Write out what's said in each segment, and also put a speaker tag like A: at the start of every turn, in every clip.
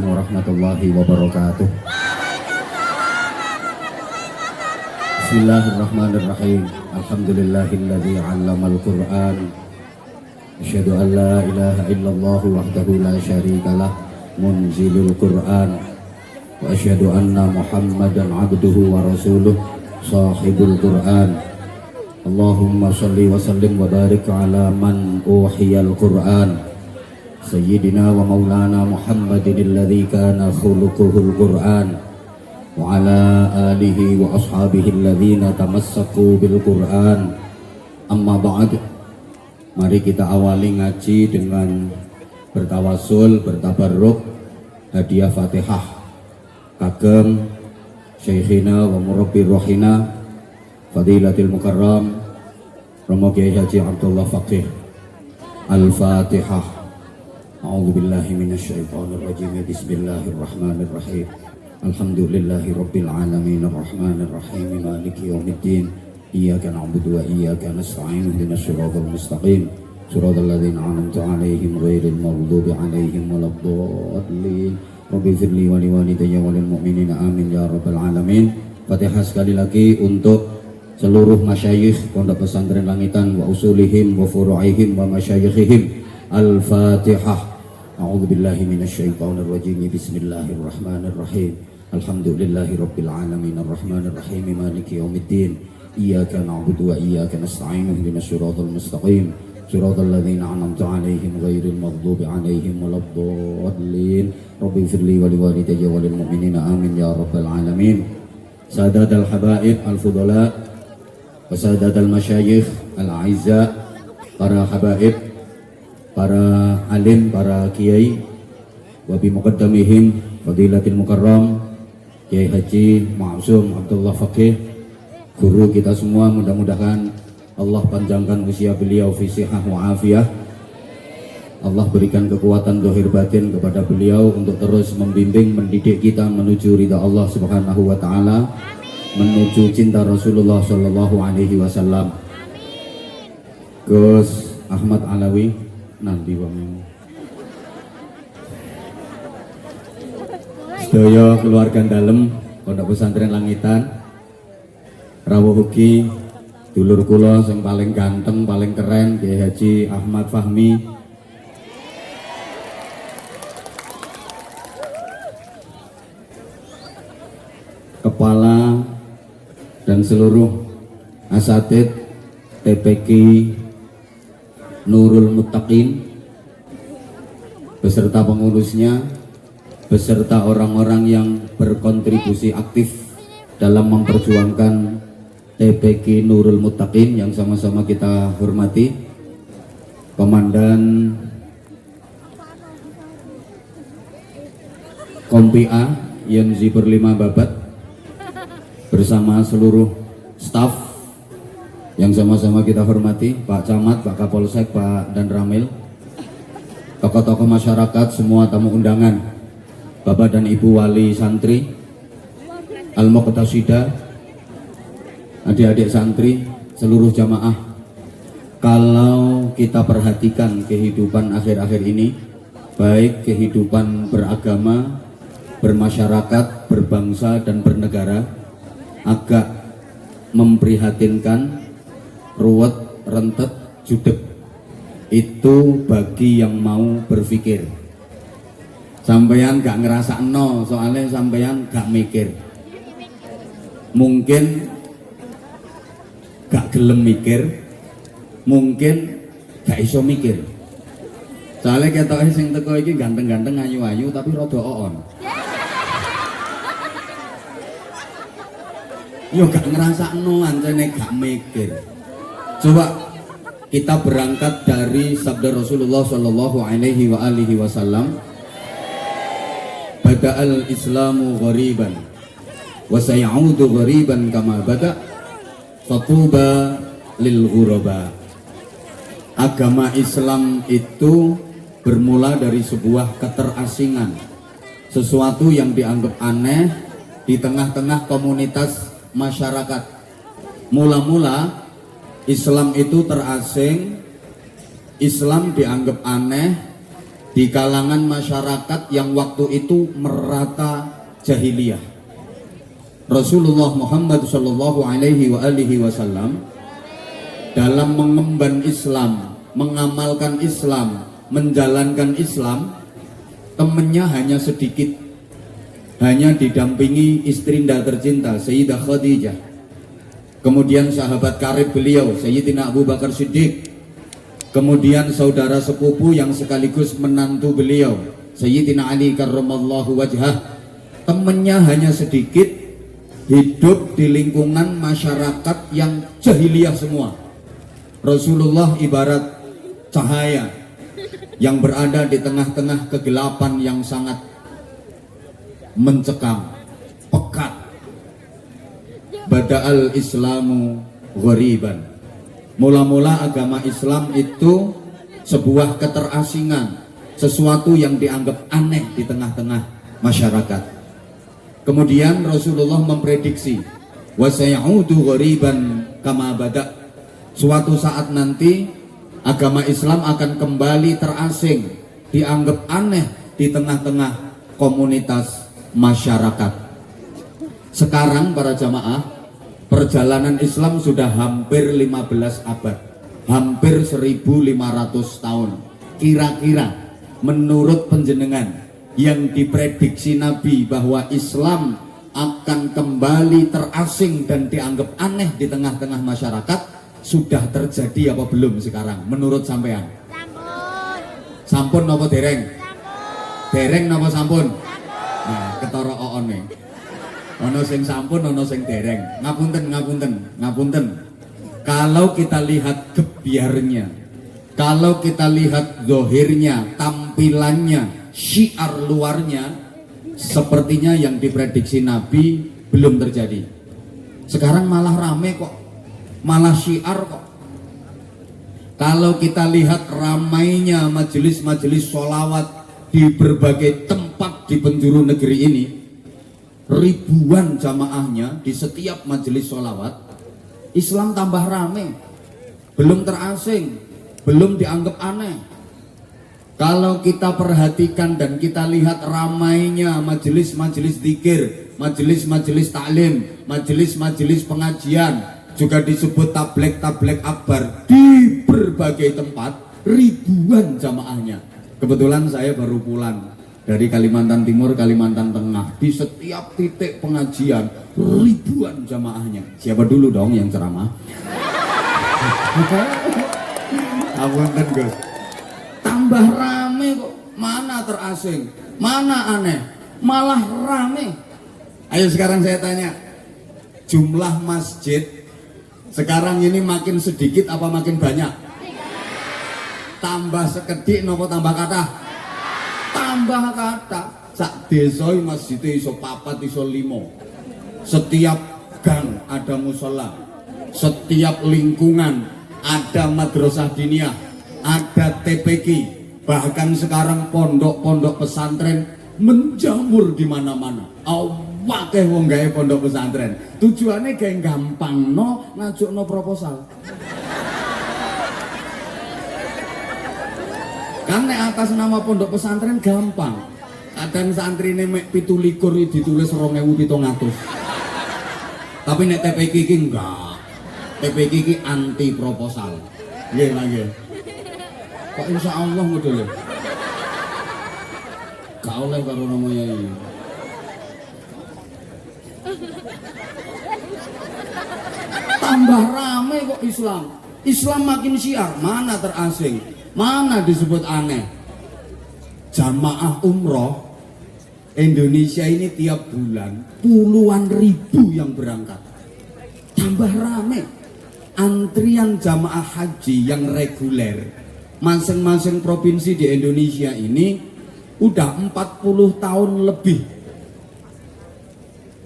A: warahmatullahi wabarakatuh. Bismillahirrahmanirrahim. Alhamdulillahilladzi 'allamal Qur'an. Asyhadu an la ilaha illallah wahdahu la syarikalah munzilul Qur'an. Wa asyhadu anna Muhammadan 'abduhu wa rasuluh sahibul Qur'an. Allahumma shalli wa sallim wa barik ala man uhiyal Qur'an. Sayyidina wa maulana Muhammadin alladzi kana khuluquhul Qur'an. Wa ala alihi wa ashabihi alladhina tamassaku bil Qur'an. Amma ba'd. Mari kita awali ngaji dengan bertawasul, bertabarruk, hadiah Fatihah kagem Syekhina wa murabbir rohina Fadilatil Mukarram Romo Kiai Haji Abdullah Faqih. Al-Fatihah. A'udzubillahi minasyaitonirrajim. Bismillahirrahmanirrahim. Alhamdulillahi rabbil alamin arrahmanir rahim maliki yaumiddin. Iyyaka na'budu wa iyyaka nasta'in ihdinas siratal mustaqim siratal ladzina an'amta 'alaihim ghairil maghdubi 'alaihim waladdallin. Rabbi firli wa liwalidayya wa lil mu'minina amin ya rabbal alamin. Fatihah sekali lagi untuk seluruh masyayikh Pondok Pesantren Langitan wa usulihim wa furu'ihim wa masyayikhihim. Al-Fatihah. A'udzubillahi minasyaitonir rajim. Bismillahirrahmanirrahim. Alhamdulillahi rabbil alamin arrahmanir rahim maliki yaumiddin. Iyyaka na'budu wa iyyaka nasta'in ihdinas siratal mustaqim siratal ladzina an'amta 'alaihim ghairil maghdubi 'alaihim waladdallin. Rabbi firli wa liwalidayya wa lil mu'minina amin ya rabbal alamin. Saadatul habaib al-fudala wa saadatul masyayikh al-a'izza, para habaib, para alim, para kiai, wa bi muqaddamihim Fadilatil Mukarram Kiai Haji Ma'sum Abdullah Faqih, guru kita semua. Mudah-mudahan Allah panjangkan usia beliau fi sihah wa afiyah. Allah berikan kekuatan zahir batin kepada beliau untuk terus membimbing, mendidik kita menuju ridha Allah Subhanahu wa taala, menuju cinta Rasulullah sallallahu alaihi wasallam. Gus Ahmad Alawi nanti wong sedaya keluarga dalem Pondok Pesantren Langitan, rawuh ugi dulur kula sing paling ganteng, paling keren, Kiai Haji Ahmad Fahmi. Kepala dan seluruh asatid TPQ Nurul Muttaqin beserta pengurusnya, beserta orang-orang yang berkontribusi aktif dalam memperjuangkan TPQ Nurul Muttaqin yang sama-sama kita hormati. Komandan Kompi A Yenzi Berlima Babat bersama seluruh staf yang sama-sama kita hormati, Pak Camat, Pak Kapolsek, Pak Dan Ramil, tokoh-tokoh masyarakat, semua tamu undangan, Bapak dan Ibu Wali Santri, Al-Muqtasida, adik-adik santri, seluruh jamaah. Kalau kita perhatikan kehidupan akhir-akhir ini, baik kehidupan beragama, bermasyarakat, berbangsa dan bernegara, agak memprihatinkan, ruwet, rentet, judek. Itu bagi yang mau berpikir. Sampeyan gak ngerasa no, soalnya sampeyan gak mikir. Mungkin gak gelem mikir, mungkin gak iso mikir. Soalnya ketoknya sing teko iki ganteng-ganteng, ayu-ayu tapi rada oon. Yo gak ngerasakno, ancene gak mikir. Coba kita berangkat dari sabda Rasulullah sallallahu alaihi wa alihi wasallam, bada'al islamu ghariban wa sayaudu ghariban kama bada' fatuba lil ghuraba. Agama Islam itu bermula dari sebuah keterasingan, sesuatu yang dianggap aneh di tengah-tengah komunitas masyarakat. Mula-mula Islam itu terasing, Islam dianggap aneh di kalangan masyarakat yang waktu itu merata jahiliyah. Rasulullah Muhammad Shallallahu Alaihi Wasallam dalam mengemban Islam, mengamalkan Islam, menjalankan Islam, temennya hanya sedikit, hanya didampingi istrinda tercinta Sayyidah Khadijah, kemudian sahabat karib beliau Sayyidina Abu Bakar Siddiq, kemudian saudara sepupu yang sekaligus menantu beliau Sayyidina Ali karramallahu wajhah. Temennya hanya sedikit, hidup di lingkungan masyarakat yang jahiliyah semua. Rasulullah ibarat cahaya yang berada di tengah-tengah kegelapan yang sangat mencekam, pekat. Bada'al Islamu ghariban. Mula-mula agama Islam itu sebuah keterasingan, sesuatu yang dianggap aneh di tengah-tengah masyarakat. Kemudian Rasulullah memprediksi wa sayaudu ghariban kama bada'. Suatu saat nanti agama Islam akan kembali terasing, dianggap aneh di tengah-tengah komunitas masyarakat. Sekarang para jamaah, perjalanan Islam sudah hampir 15 abad, hampir 1500 tahun. Kira-kira menurut penjenengan yang diprediksi Nabi bahwa Islam akan kembali terasing dan dianggap aneh di tengah-tengah masyarakat, sudah terjadi apa belum sekarang menurut sampean? Sampun napa dereng? Dereng napa sampun? Nah, ketara oon nih. Ono sing sampun, ono sing dereng. Ngapunten. Kalau kita lihat gebyarnya, kalau kita lihat zohirnya, tampilannya, syiar luarnya, sepertinya yang diprediksi Nabi belum terjadi. Sekarang malah rame kok, malah syiar kok. Kalau kita lihat ramainya majelis-majelis sholawat di berbagai tempat di penjuru negeri ini, ribuan jamaahnya di setiap majelis sholawat, Islam tambah rame, belum terasing, belum dianggap aneh. Kalau kita perhatikan dan kita lihat ramainya majelis-majelis zikir, majelis-majelis taklim, majelis-majelis pengajian, juga disebut tablek-tablek akbar di berbagai tempat, ribuan jamaahnya. Kebetulan saya baru pulang dari Kalimantan Timur, Kalimantan Tengah, di setiap titik pengajian ribuan jamaahnya. Siapa dulu dong yang ceramah? Apunten Gus. Tambah rame kok, mana terasing, mana aneh, malah rame. Ayo sekarang saya tanya, jumlah masjid sekarang ini makin sedikit apa makin banyak? Tambah sekedik nopo tambah kata? Tambah kata. Sak desa masjid iso 4 iso 5. Setiap gang ada musola, setiap lingkungan ada madrasah diniyah, ada TPQ, bahkan sekarang pondok-pondok pesantren menjamur di mana-mana. Wakeh wong gawe pondok pesantren. Tujuannya gawe gampangno ngajukno proposal. Kan nek atas nama pondok pesantren gampang. Kadang santrine mek 17 ditulis 2700. Tapi nek TPQ iki enggak. TPQ iki anti proposal. Nggih lah nggih. Kok insyaallah modele. Gak oleh karo namanya ini. Tambah rame kok Islam. Islam makin syiar, mana terasing, mana disebut aneh. Jamaah umroh Indonesia ini tiap bulan puluhan ribu yang berangkat. Tambah rame. Antrian jamaah haji yang reguler masing-masing provinsi di Indonesia ini udah 40 tahun lebih.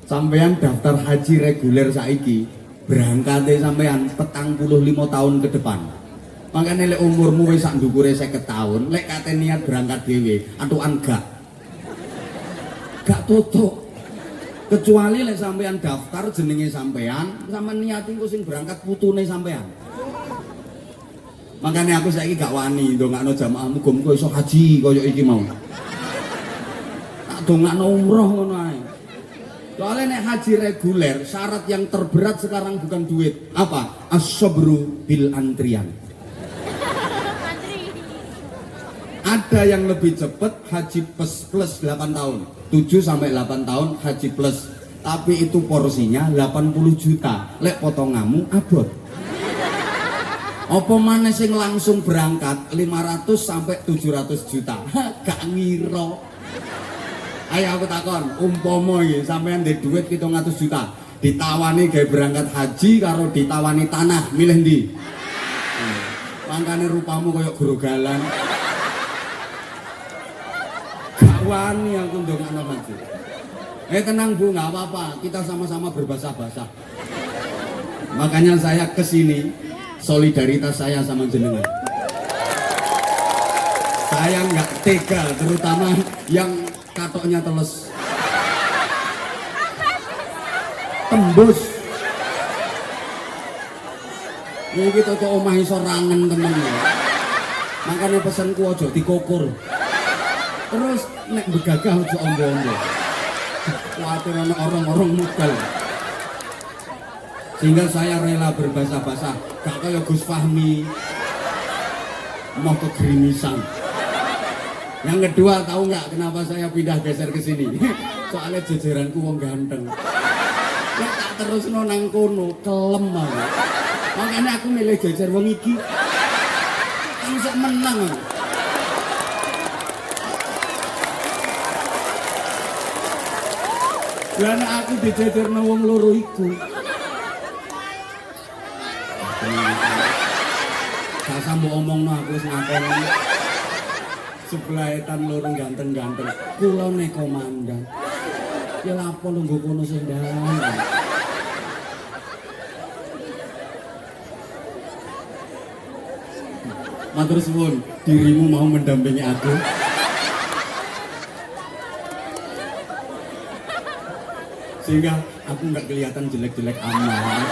A: Sampean daftar haji reguler saiki berangkatnya sampean 45 tahun ke depan. Makanya lek umurmu wis sak ndukure 50 tahun, lek kate niat berangkat dhewe, atukan gak tutuk. Kecuali lek sampean daftar jenenge sampean, sampean niat iku sing berangkat putune sampean. Makanya aku saiki gak wani ndongakno jamaah muga-muga iso haji kaya iki mau. Tak dongakno umroh ngono ae. Soalnya nek haji reguler syarat yang terberat sekarang bukan duit. Apa? As-sabru bil antrian. Ada yang lebih cepat haji plus 8 tahun. 7 sampai 8 tahun haji plus. Tapi itu porsinya 80 juta. Lek potonganmu abot. Apa maneh sing langsung berangkat 500 sampai 700 juta. Gak ngira. Ayo aku takon, umpama iki sampean ndek duit 700 juta, ditawani gawe berangkat haji karo ditawani tanah, milih ndi? Mangkane rupamu koyo grogalan. Gak wani aku ndongakno haji. Tenang Bu, nggak apa-apa, kita sama-sama berbahasa-bahasa. Makanya saya kesini, solidaritas saya sama jenengan. Saya nggak tega, terutama yang katoknya teles. Tembus. Ini kita kok omah iso rangen temen. Makanya pesanku aja dikokur. Terus nek begagah aja ombo-ombo. Kuatir ana orang-orang mugal. Sehingga saya rela berbahasa-bahasa, gak kayak Gus Fahmi mau ke Grimisan. Yang kedua, tahu nggak kenapa saya pindah geser ke sini? Soalnya jajaranku wong ganteng. Nek tak terus nang kono kelem aku. Makanya aku milih jajar wong iki. Kan iso menang aku. Lah nek aku dijajarno wong loro iku. Gak sambo omongno aku wis ngakoni. Sebelah etan loro ganteng-ganteng. Kula nek komandan. Ya lapo lungguh kono sendang. Matur suwun, dirimu mau mendampingi aku? Sehingga aku nggak kelihatan jelek-jelek amat.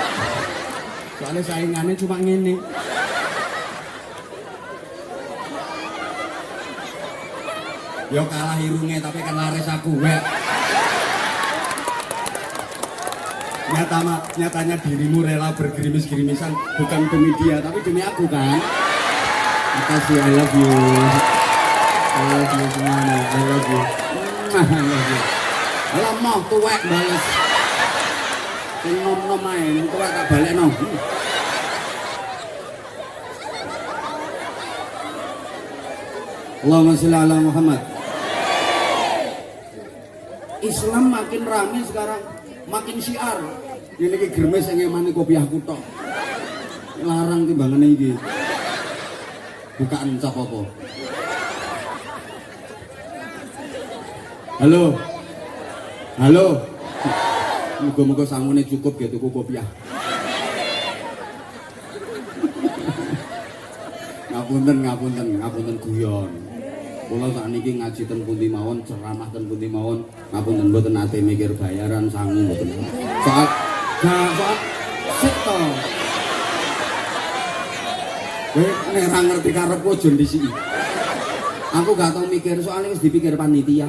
A: Soalnya saingannya cuma ngene. Yo kalah irunge tapi kan laris aku wek. Nyatanya dirimu rela bergerimis-gerimisan bukan demi dia tapi demi aku kan. Makasih, I love you. I love you semuanya, I love you. I love you. Alah mau tuwek bales. Sing nom-nom ae, tuwek tak balekno. Allahumma sholli ala Muhammad. Islam makin rame sekarang, makin syiar. Ini ki gremes yang emane kopiahku tok. Larang timbangane iki. Bukaan cap apa? Halo. Halo. Muga-muga sangune cukup ya tuku kopiah. Ngapunten guyon. Kula sakniki ngaji ten pundi mawon, ceramah ten pundi mawon, ngapunten mboten nate mikir bayaran sangu mboten. Soal sik to. Nek ora ngerti karepku aja ndisiki. Aku gak tau mikir soalnya wis dipikir panitia.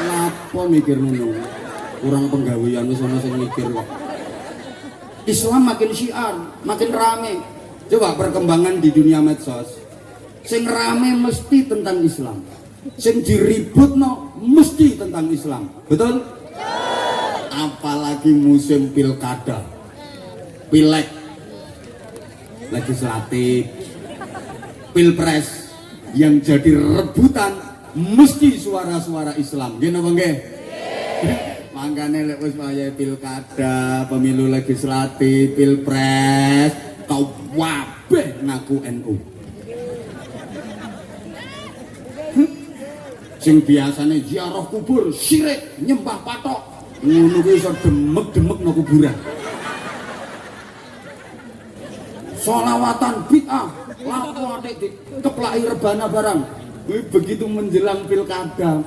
A: Lapo mikir ngono? Kurang penggawean wis ana sing mikir kok. Islam makin syiar, makin rame. Coba perkembangan di dunia medsos. Sing rame mesti tentang Islam. Sing diributno mesti tentang Islam. Betul? Apalagi musim pilkada. Pilek, legislatif, pilpres yang jadi rebutan mesti suara-suara Islam. Gini apa nggih? Makanya lek wis wayahe pilkada, pemilu legislatif, pilpres, kau wabeh ngaku NU. Sing biasane ziarah kubur, syirik, nyembah patok, ngono kuwi iso demek-demek nang kuburan. Sholawatan bid'ah, laku atik dikeplaki rebana barang. Begitu menjelang pilkada,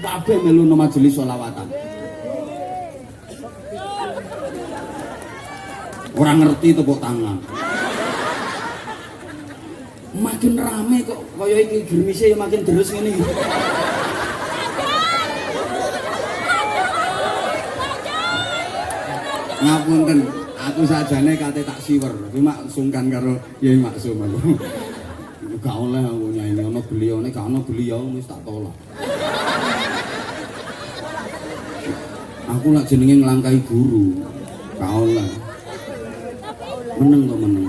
A: kabeh melu nang majelis sholawatan. Orang ngerti tepuk tangan. Makin rame kok kaya iki germise ya makin deres ngene iki. Ngapunten, aku sajane kate tak siwer, cuma sungkan karo Yai Maksum aku. Gak oleh aku nyanyi ana belione, gak ana beliau wis tak tolak. Aku lak jenenge nglangkai guru. Gak oleh. Meneng kok meneng.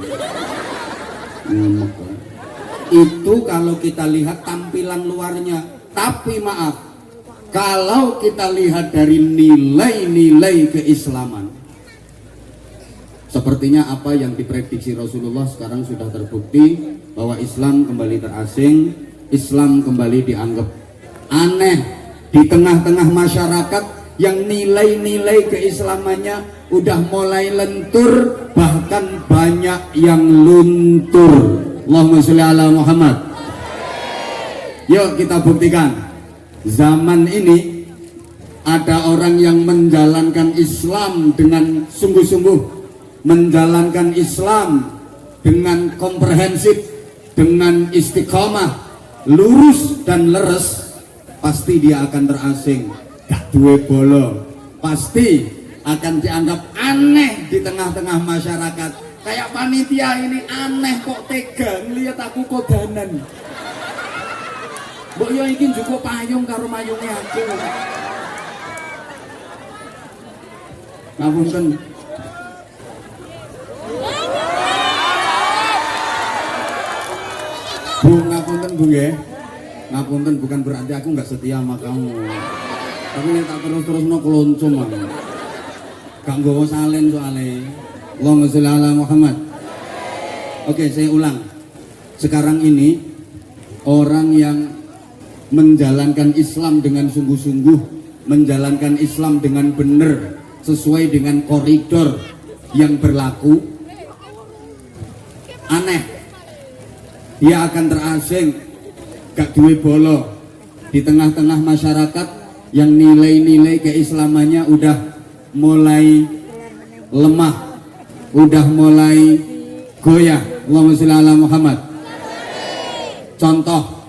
A: Ngemek. Itu kalau kita lihat tampilan luarnya, tapi maaf, kalau kita lihat dari nilai-nilai keislaman, sepertinya apa yang diprediksi Rasulullah sekarang sudah terbukti bahwa Islam kembali terasing, Islam kembali dianggap aneh di tengah-tengah masyarakat yang nilai-nilai keislamannya udah mulai lentur, bahkan banyak yang luntur. Allahumma sholli ala Muhammad. Yuk kita buktikan. Zaman ini ada orang yang menjalankan Islam dengan sungguh-sungguh, menjalankan Islam dengan komprehensif, dengan istiqomah, lurus dan leres, pasti dia akan terasing. Gak duwe bolo, pasti akan dianggap aneh di tengah-tengah masyarakat. Kayak panitia ini aneh kok tega ngeliat aku kodanan. Mbok yo iki cukup payung karo mayunge aku. Ngapunten. Bu, ngapunten Bu nggih. Ngapunten bukan berarti aku nggak setia sama kamu. Tapi nek tak terus-terusno keloncong aku. Gak nggawa salen soalnya. Allahumma sholli ala Muhammad. Oke, saya ulang. Sekarang ini orang yang menjalankan Islam dengan sungguh-sungguh, menjalankan Islam dengan benar, sesuai dengan koridor yang berlaku, aneh. Dia akan terasing, gak duwe bolo di tengah-tengah masyarakat yang nilai-nilai keislamannya udah mulai lemah, udah mulai goyah. Allahumma sholli ala Muhammad. Contoh,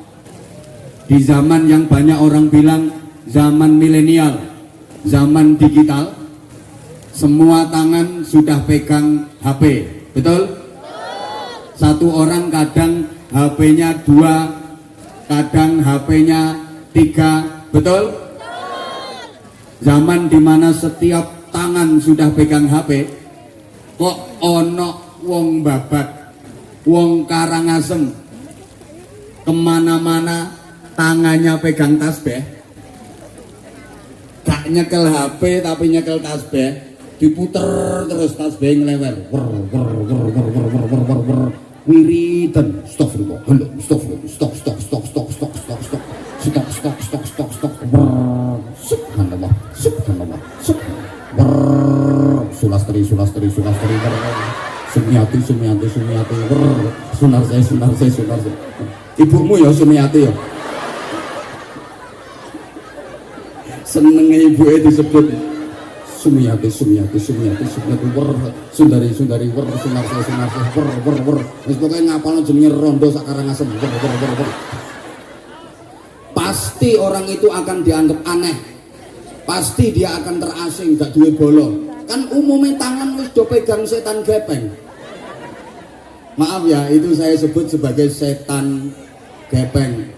A: di zaman yang banyak orang bilang zaman milenial, zaman digital, semua tangan sudah pegang HP, betul? Satu orang kadang HP-nya 2, kadang HP-nya 3, betul? Zaman dimana setiap tangan sudah pegang HP, kok ono wong babat, wong Karangasem, kemana-mana tangannya pegang tasbih, gak nyekel HP tapi nyekel tasbih, diputer terus tasbih ngelewer, wiridan, astagfirullah, astagfirullah, stok, subhanallah, subhanallah, sulastri, sumiati, sunar saya, ibumu ya sumiati ya, senengnya ibu disebut sumiati, sundari, sunar saya, wis pokoke ngapalno jenenge rondo sak Karangasem, pasti orang itu akan dianggap aneh, pasti dia akan terasing, gak duwe bolo. Kan umumnya tangan wis do pegang setan gepeng. Maaf ya, itu saya sebut sebagai setan gepeng.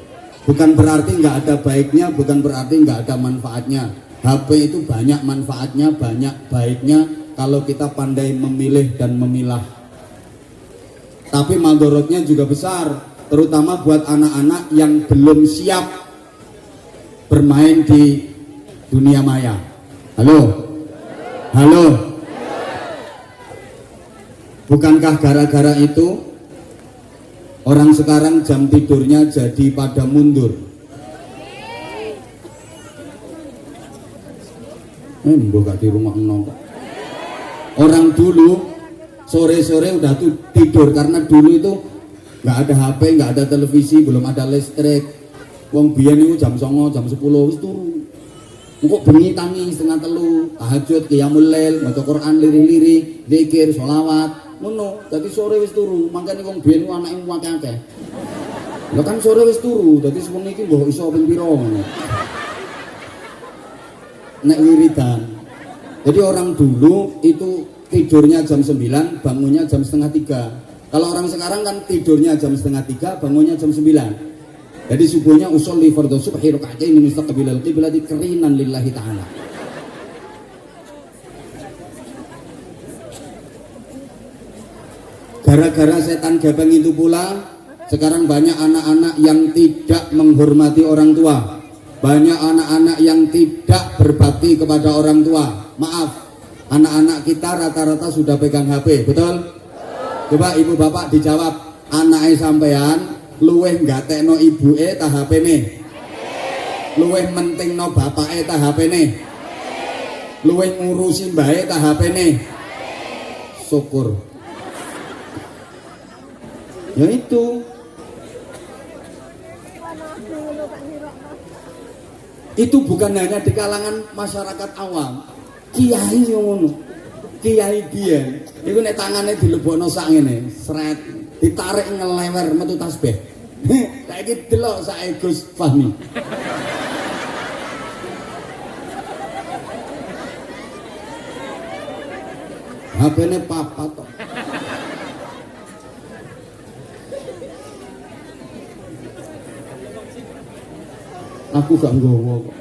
A: Bukan berarti nggak ada baiknya, bukan berarti nggak ada manfaatnya. HP itu banyak manfaatnya, banyak baiknya kalau kita pandai memilih dan memilah. Tapi madorotnya juga besar, terutama buat anak-anak yang belum siap bermain di dunia maya. Halo? Bukankah gara-gara itu orang sekarang jam tidurnya jadi pada mundur? Gak di rumah enong. Orang dulu sore-sore udah tidur karena dulu itu nggak ada HP, nggak ada televisi, belum ada listrik. Wong biyen itu jam 09.00, jam 10 wis turu. Kok bengi tangi setengah telu, tahajud, qiyamul lail, maca Quran liri-liri, zikir, sholawat, ngono. Dadi sore wis turu, mangkane wong biyen anake akeh-akeh. Lah kan sore wis turu, dadi sewengi iki mbok iso ping pira ngono. Nek wiridan. Jadi orang dulu itu tidurnya jam 9, bangunnya jam setengah 3. Kalau orang sekarang kan tidurnya jam setengah 3, bangunnya jam 9. Jadi subuhnya usolli fardhu subhi raka'atain mustaqbilal qiblati karinan lillahi ta'ala. Gara-gara setan gepeng itu pula, sekarang banyak anak-anak yang tidak menghormati orang tua. Banyak anak-anak yang tidak berbakti kepada orang tua. Maaf, anak-anak kita rata-rata sudah pegang HP, betul? Coba ibu bapak dijawab, anaknya sampean luweh nggatekno ibuke ta HP-ne? Luweh mentingno bapake ta HP-ne? Luweh ngurusi mbahe ta HP-ne? Syukur. Ya itu bukan hanya di kalangan masyarakat awam, kiai yang ngono, kiai biyen iku nek tangane dilebokno sak ngene sret ditarik ngelewer metu tasbih. Saiki delok sak Gus Fahmi. HP-ne papat tok. Aku gak nggowo kok.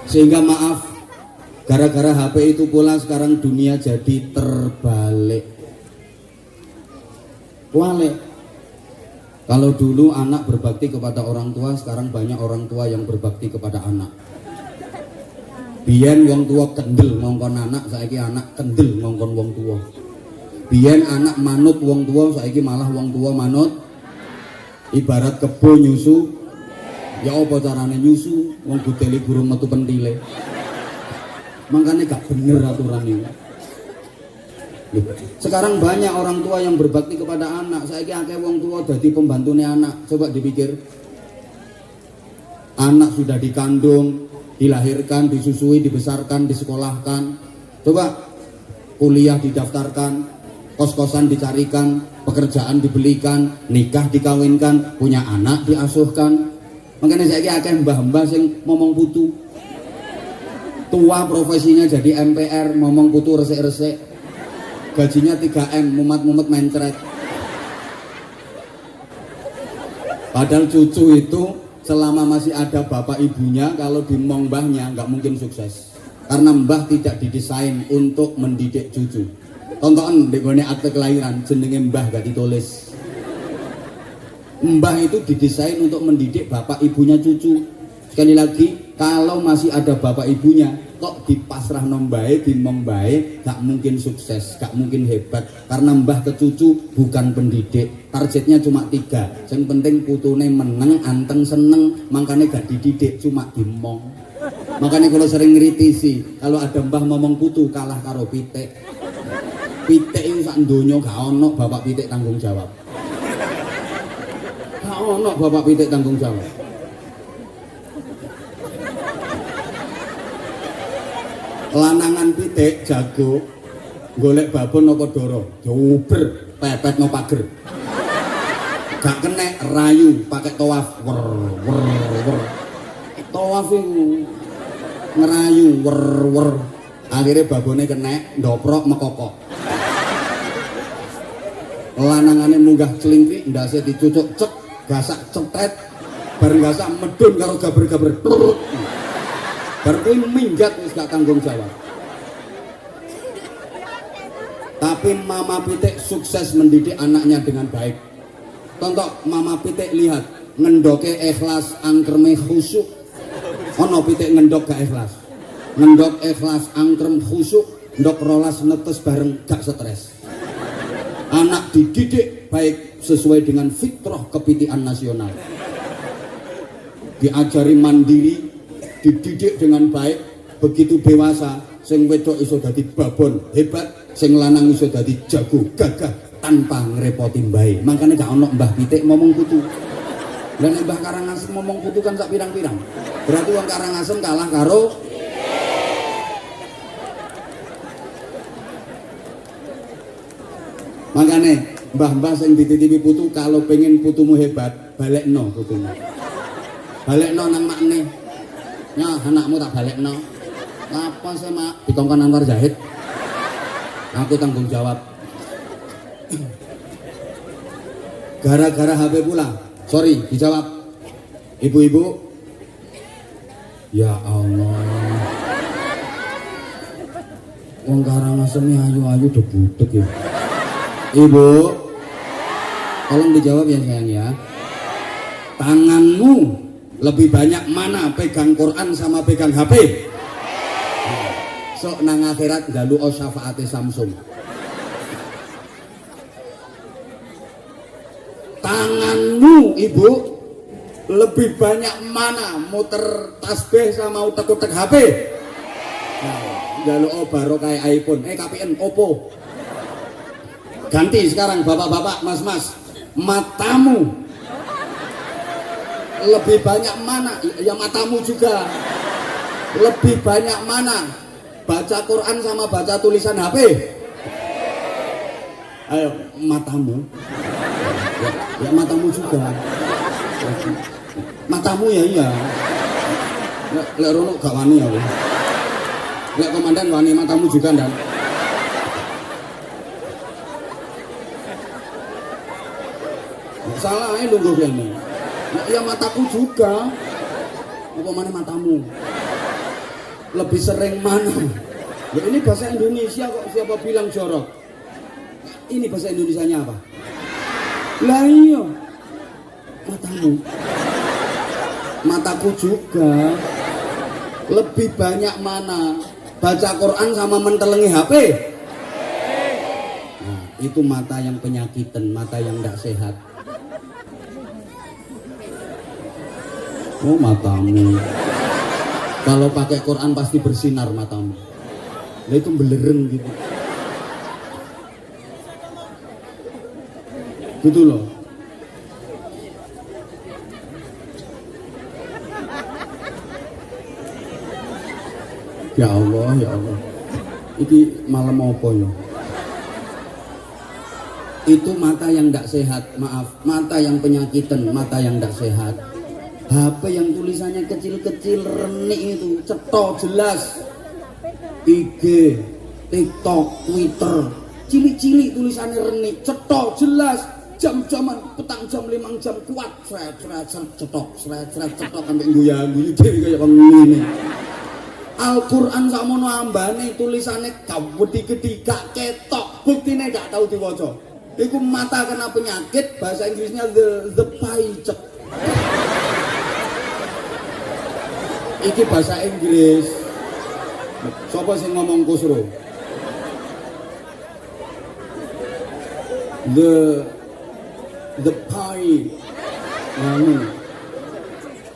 A: Sehingga maaf, gara-gara HP itu pula sekarang dunia jadi terbalik. Wale. Kalau dulu anak berbakti kepada orang tua, sekarang banyak orang tua yang berbakti kepada anak. Biyen wong tua kendel ngongkon anak, saiki anak kendel ngongkon wong tua. Biyen anak manut wong tua, saiki malah wong tua manut. Ibarat kebo nyusu, ya apa carane nyusu? Wong budele gurung metu pentile. Makanya gak bener aturan ini. Sekarang banyak orang tua yang berbakti kepada anak. Saiki akeh wong tua dadi pembantune anak. Coba dipikir. Anak sudah dikandung, dilahirkan, disusui, dibesarkan, disekolahkan. Coba kuliah didaftarkan, kos-kosan dicarikan, pekerjaan dibelikan, nikah dikawinkan, punya anak diasuhkan. Makanya saya akeh mbah-mbah sing ngomong putu. Tua profesinya jadi MPR, ngomong putu resik-resik. Gajinya 3M, mumet-mumet mencret. Padahal cucu itu selama masih ada bapak ibunya, kalau dimong mbahnya nggak mungkin sukses. Karena mbah tidak didesain untuk mendidik cucu. Tontonan di akte kelahiran jenenge mbah gak ditulis. Mbah itu didesain untuk mendidik bapak ibunya cucu. Sekali lagi, kalau masih ada bapak ibunya, kok dipasrah nombahe, dimong bae, gak mungkin sukses, gak mungkin hebat. Karena mbah ke cucu bukan pendidik. Targetnya cuma 3. Yang penting putune meneng, anteng, seneng, makanya gak dididik, cuma dimong. Makanya kalau sering ngeritisi, kalau ada mbah ngomong putu kalah karo pitik. Pitik itu sak donya gak ono bapak pitik tanggung jawab. Gak ono bapak pitik tanggung jawab. Lanangan pitik jago golek babon apa doro, jober pepet no pager. Gak kena rayu pakai tawaf wer wer wer. Tawaf itu ngerayu wer wer. Akhirnya babone kena ndoprok mekokok. Lanangane munggah celingkrik ndase dicucuk cek gasak cetet bareng gasak medun karo gaber-gaber. Berarti minggat wis gak tanggung jawab. Tapi mama pitik sukses mendidik anaknya dengan baik. Contoh mama pitik lihat ngendoke ikhlas angkreme khusyuk. Ono pitik ngendok gak ikhlas. Ngendok ikhlas angkrem khusyuk, ndok rolas netes bareng gak stres. Anak dididik baik sesuai dengan fitrah kepitian nasional. Diajari mandiri, dididik dengan baik, begitu dewasa sing wedok iso dadi babon hebat, sing lanang iso dadi jago gagah tanpa ngrepoti mbahe. Makanya gak ono mbah pitik ngomong putu. Lah nek mbah Karangasem ngomong putu kan sak pirang-pirang. Berarti wong Karangasem kalah karo Makane mbah-mbah sing dititipi putu kalau pengen putumu hebat, balekno putumu. Balekno nang makne. Nya anakmu tak balekno. Apa sih, Mak? Dikongkon Anwar Zahid. Aku tanggung jawab. Gara-gara HP pula. Sorry, dijawab. Ibu-ibu. Ya Allah. Wong Karangasem ayu-ayu udah budek ya. Ibu, tolong dijawab ya sayang ya. Tanganmu lebih banyak mana pegang Quran sama pegang HP? Sok nang akhirat galu o syafaate Samsung. Tanganmu ibu lebih banyak mana muter tasbih sama utek-utek HP? Galu o baro kayak iPhone, KPN, Oppo. Ganti sekarang bapak-bapak, mas-mas, matamu lebih banyak mana? Ya matamu juga. Lebih banyak mana? Baca Quran sama baca tulisan HP? Ayo, matamu. Ya matamu juga. Matamu ya iya. Lek rono gak wani ya. Lek komandan wani matamu juga ndak. Salah ini lungguh ini. Ya mataku juga. Apa mana matamu? Lebih sering mana? Ya ini bahasa Indonesia kok, siapa bilang jorok? Ini bahasa Indonesianya apa? Lah iya. Matamu. Mataku juga. Lebih banyak mana? Baca Quran sama mentelengi HP? Nah, itu mata yang penyakitan, mata yang tidak sehat. Oh matamu. Kalau pakai Quran pasti bersinar matamu. Nah itu belereng gitu. Gitu loh. Ya Allah, ya Allah. Iki malam apa ya? Itu mata yang tidak sehat, maaf. Mata yang penyakitan, mata yang tidak sehat. HP yang tulisannya kecil-kecil renik itu cetok jelas. IG, TikTok, Twitter, cilik-cilik tulisannya renik, cetok jelas. Jam-jaman petang jam 5 jam kuat, seret cetok, seret cetok sampai guyu-guyu dhewe kaya ngene. Al-Qur'an sakmono ambane tulisannya gawedi-gedi gak ketok, buktine gak tahu diwaca. Iku mata kena penyakit, bahasa Inggrisnya the pie. Iki bahasa Inggris. Sopo sing ngomong kusro? The pie.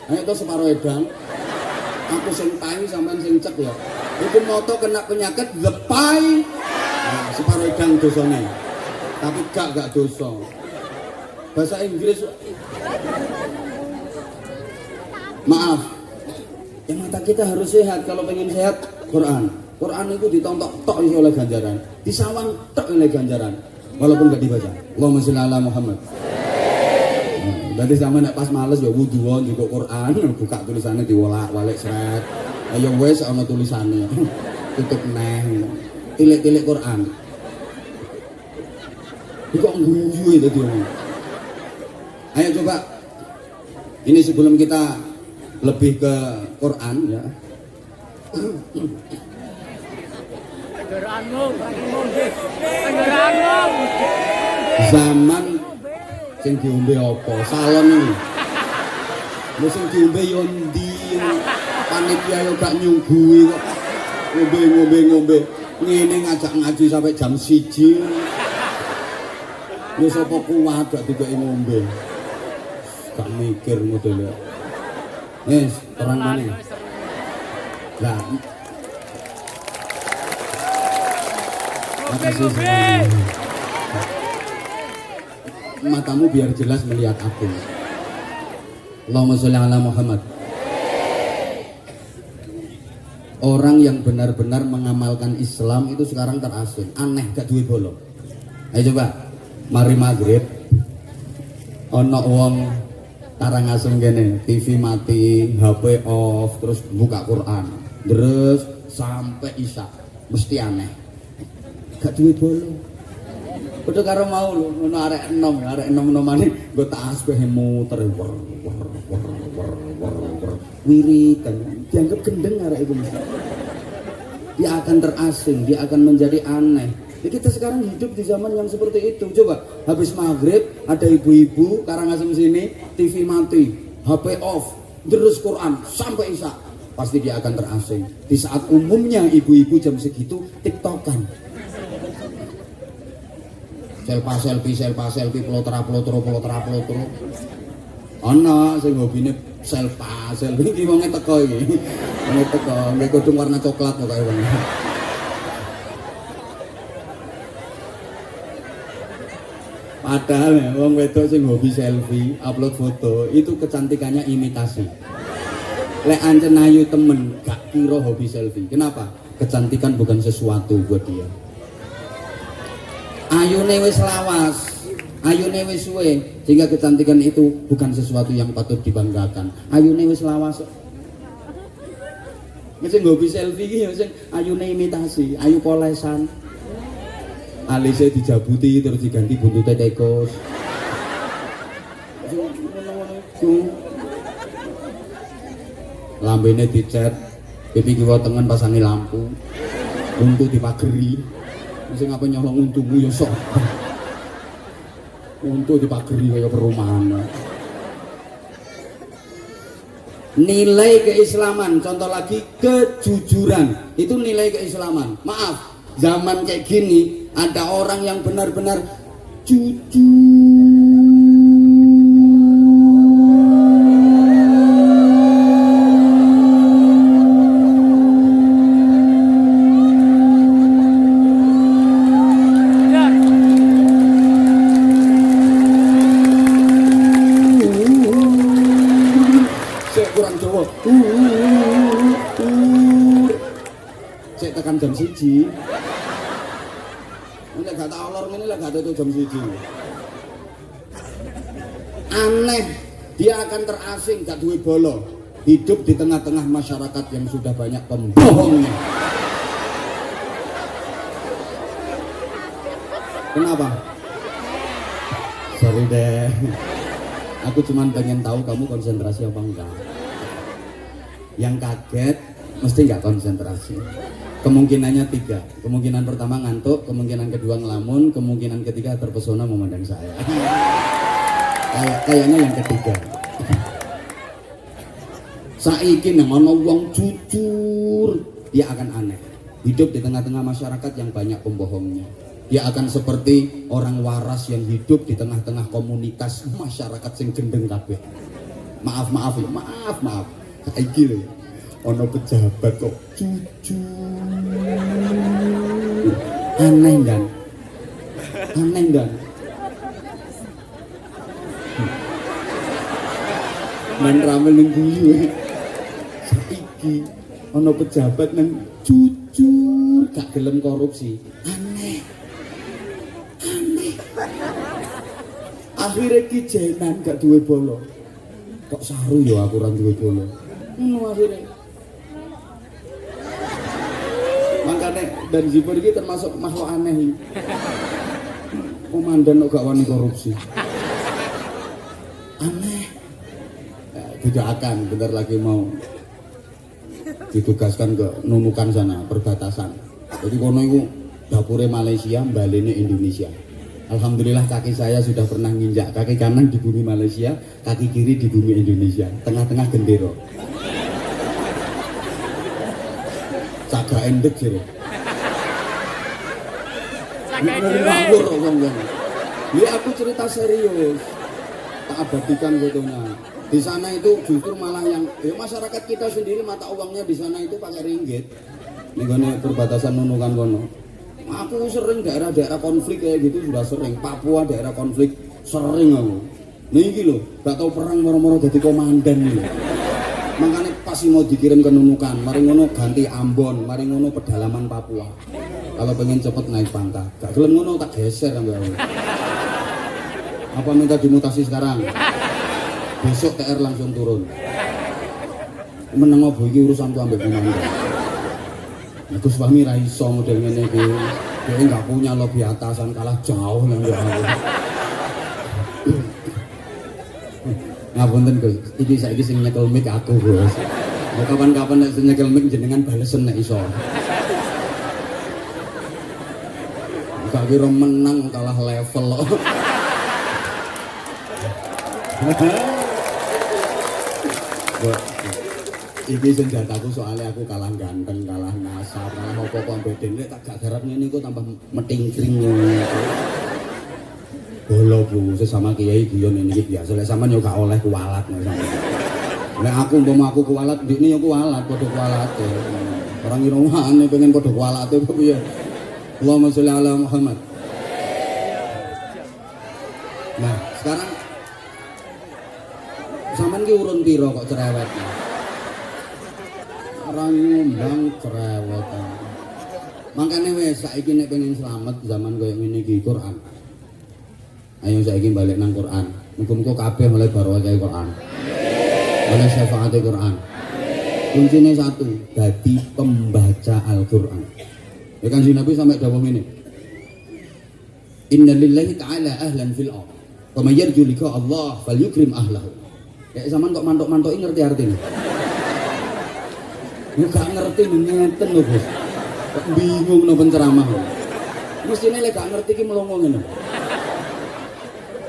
A: Ayo to separo edang. Aku sing tai sampean sing cek ya. Iku moto kena penyakit the pie. Nah, separo edang dosane. Tapi gak dosa. Bahasa Inggris. Maaf. Ya mata kita harus sehat. Kalau pengen sehat, Quran itu ditontok tok oleh ganjaran, disawang tok oleh ganjaran, walaupun gak dibaca. Allahumma sholli ala Muhammad. Berarti sama nek pas males ya wuduan juga Quran, buka tulisannya diwalak-walik seret. Ayo wes ana tulisannya. Tutup neh. Tilik-tilik Quran. Kok nguyu itu dia. Ayo coba. Ini sebelum kita lebih ke Quran ya. Zaman sing diombe apa? Salon iki. Lha sing diombe yo ndi? Panitia yo gak nyungguhi kok. Ngombe. Ngene ngajak ngaji sampai jam 1. Yo sapa kuat gak dikeki ngombe. Gak mikir model. Terang mana? Nah, makasih matamu biar jelas melihat aku. Allahumma sholli ala Muhammad. Orang yang benar-benar mengamalkan Islam itu sekarang terasing, aneh gak duwe bolong. Ayo coba. Mari maghrib ana wong Karangasem kene, TV mati, HP off, terus buka Quran, terus sampai isya, mesti aneh. Gak duwe bolo. Padha karo mau lho, ngono arek enom-enomane nggo tasbih muter wiridan. Dianggap gendeng arek itu. Dia akan terasing, dia akan menjadi aneh. Ya, kita sekarang hidup di zaman yang seperti itu. Coba habis maghrib ada ibu-ibu Karangasem sini, TV mati, HP off, terus Quran sampai isya, pasti dia akan terasing. Di saat umumnya ibu-ibu jam segitu tiktokan, selfie, pelotoro. Ana sing hobine selfie iki wonge teko iki. Wonge teko, nggih godhong warna coklat kok kaya wong. Padahal ya, wong wedok sing hobi selfie, upload foto, itu kecantikannya imitasi. Lek ancen ayu temen, gak kira hobi selfie. Kenapa? Kecantikan bukan sesuatu buat dia. Ayune wis lawas, ayune wis suwe, sehingga kecantikan itu bukan sesuatu yang patut dibanggakan. Ayune wis lawas. Sing hobi selfie iki ya sing ayune imitasi, ayu polesan. Alisnya dijabuti terus diganti buntutnya tekos. Lambene dicat, pipi kiwa tengen pasangi lampu, untu dipageri. Mesti ngapa nyolong untumu ya sok. Untu dipageri kayak perumahan. Nilai keislaman, contoh lagi kejujuran, itu nilai keislaman. Maaf, zaman kayak gini ada orang yang benar-benar jujur. Saya kurang Jawa. Saya tekan jam 1. Ini gak tak olor ini lah gak ada itu jam 1. Aneh, dia akan terasing, gak duwe bolo. Hidup di tengah-tengah masyarakat yang sudah banyak pembohongnya. Kenapa? Sorry deh. Aku cuma pengen tahu kamu konsentrasi apa enggak. Yang kaget mesti nggak konsentrasi. Kemungkinannya 3. Kemungkinan pertama ngantuk, kemungkinan kedua ngelamun, kemungkinan ketiga terpesona memandang saya. Kayaknya yang ketiga. Saiki nang ana wong jujur, dia akan aneh. Hidup di tengah-tengah masyarakat yang banyak pembohongnya. Dia akan seperti orang waras yang hidup di tengah-tengah komunitas masyarakat sing gendeng kabeh. Maaf ya, maaf. Saiki lho. Ono pejabat kok jujur. Aneh dan main rame ning guyu. Saiki ono pejabat nang jujur, gak gelem korupsi. Aneh. Akhirnya kijenan gak duwe bolo. Kok saru ya aku ora duwe bolo. Ngono akhirnya. Makanya dan Zipur ini termasuk makhluk aneh. Komandan kok gak wani korupsi. Aneh. Tidak akan bentar lagi mau ditugaskan ke Nunukan sana, perbatasan. Jadi kono itu dapurnya Malaysia, balene Indonesia. Alhamdulillah kaki saya sudah pernah nginjak kaki kanan di bumi Malaysia, kaki kiri di bumi Indonesia, tengah-tengah gendero. Caga endek jero. Ini aku cerita serius, tak abadikan fotonya. Di sana itu justru malah yang masyarakat kita sendiri mata uangnya di sana itu pakai ringgit. Ini perbatasan Nunukan kono. Aku sering daerah-daerah konflik kayak gitu sudah sering. Papua daerah konflik sering aku. Nih loh, gak tahu perang moro-moro jadi komandan nih. Makanya pasti mau dikirim ke Nunukan. Mari ngono ganti Ambon, mari ngono pedalaman Papua. Kalau pengen cepet naik pangkat, gak gelem ngono tak geser sampai aku. Apa minta dimutasi sekarang? Besok TR langsung turun. Meneng opo iki urusan ku ambek Komando. Nah, Gus Fahmi ra iso model ngene iki. Dia enggak punya lobby atasan, kalah jauh nang yo aku. Ngapunten Gus, iki saiki sing nyekel mic aku, Gus. Kapan-kapan nek nyekel mic jenengan balesen nek iso. Gak kira menang kalah level loh. Iki senjataku soalnya aku kalah ganteng, kalah nasab, kalah apa-apa beden tak gak garap ngene iku tambah metingkring ngono. Bolo Bu, sesama kiai guyon ini biasa. Lek sampean yo gak oleh kualat nek sampean. Lek aku umpama aku kualat, ndikne yo kualat, padha kualate. Orang irungane pengen padha kualate piye. Allahumma sholli ala Muhammad. Nah, sekarang sampean ki urun pira kok cerewet? Orang ngundang cerewet. Makane wis saiki nek pengen selamat zaman koyo ngene iki Quran. Ayo saiki balik nang Quran. Muga-muga kabeh mulai barokah Quran. Oleh syafaat Quran. Kuncinya satu, dadi pembaca Al-Qur'an. Ya kan Nabi sampai dawuh ngene. Inna lillahi ta'ala ahlan fil ardh. Wa may yarju liqa Allah falyukrim ahlahu. Kayak sampean kok mantuk-mantuki ngerti artine? Gak ngerti ngeten lho, Gus. Kok bingung no penceramah. Mestine lek gak ngerti ki melongo ngene.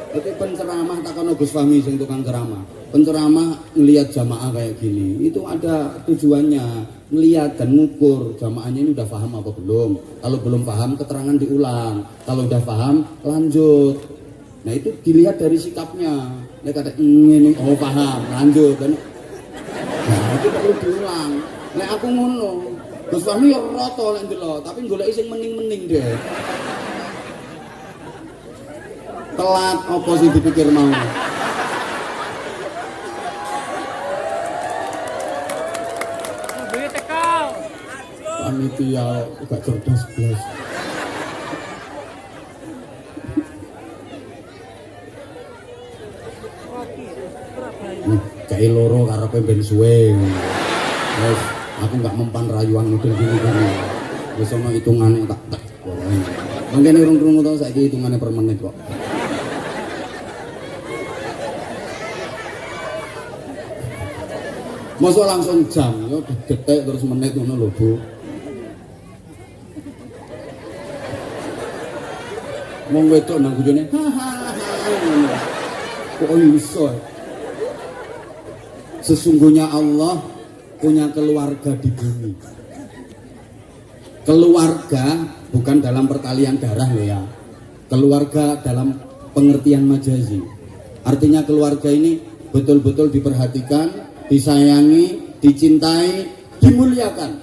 A: Tapi penceramah takono Gus Fahmi sing tukang ceramah. Penceramah ngelihat jamaah kayak gini, itu ada tujuannya, ngelihat dan ngukur jamaahnya ini udah paham apa belum. Kalau belum paham keterangan diulang. Kalau udah paham lanjut. Nah itu dilihat dari sikapnya. Nek kata ini oh paham, lanjut dan nah itu perlu diulang. Nek aku ngono, Gus Fahmi ya roto lek ndelok, tapi golek sing mening-mening deh. Telat apa sih dipikir mau. Panitia gak cerdas blas. Cai loro karepe ben suwe. Wes aku gak mempan rayuan model gini kan. Wis ana hitungane tak. Mangkene urung krungu to saiki hitungane per menit kok. Masa langsung jam, yo detik terus menit ngono lho, Bu. Wong wedok nang bojone. Kok iso? Sesungguhnya Allah punya keluarga di bumi. Keluarga bukan dalam perkalian darah loh ya. Keluarga dalam pengertian majazi. Artinya keluarga ini betul-betul diperhatikan, disayangi, dicintai, dimuliakan.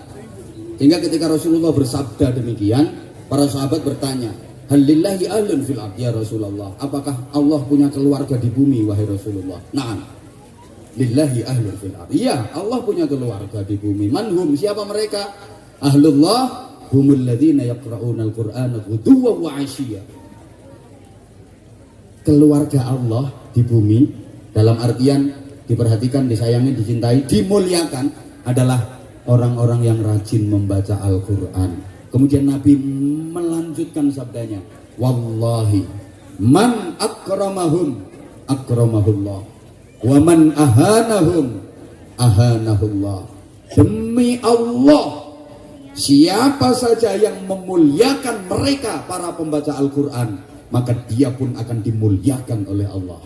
A: Sehingga ketika Rasulullah bersabda demikian, para sahabat bertanya, "Halillahi ahlun fil ardh ya Rasulullah?" Apakah Allah punya keluarga di bumi wahai Rasulullah? Na'am. Lillahi ahlun fil ardh. Iya, Allah punya keluarga di bumi. Manhum, siapa mereka? Ahlullah humul ladzina yaqra'una al-Qur'ana ghuduwwan wa 'ashiyya. Keluarga Allah di bumi dalam artian diperhatikan, disayangi, dicintai, dimuliakan adalah orang-orang yang rajin membaca Al-Quran. Kemudian Nabi melanjutkan sabdanya, wallahi man akramahum akramahullah wa man ahanahum ahanahullah. Demi Allah, siapa saja yang memuliakan mereka para pembaca Al-Quran, maka dia pun akan dimuliakan oleh Allah.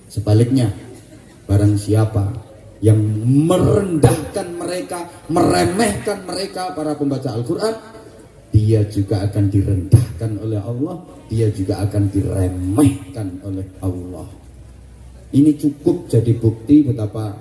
A: Sebaliknya, barang siapa yang merendahkan mereka, meremehkan mereka para pembaca Al-Quran, dia juga akan direndahkan oleh Allah, dia juga akan diremehkan oleh Allah. Ini cukup jadi bukti betapa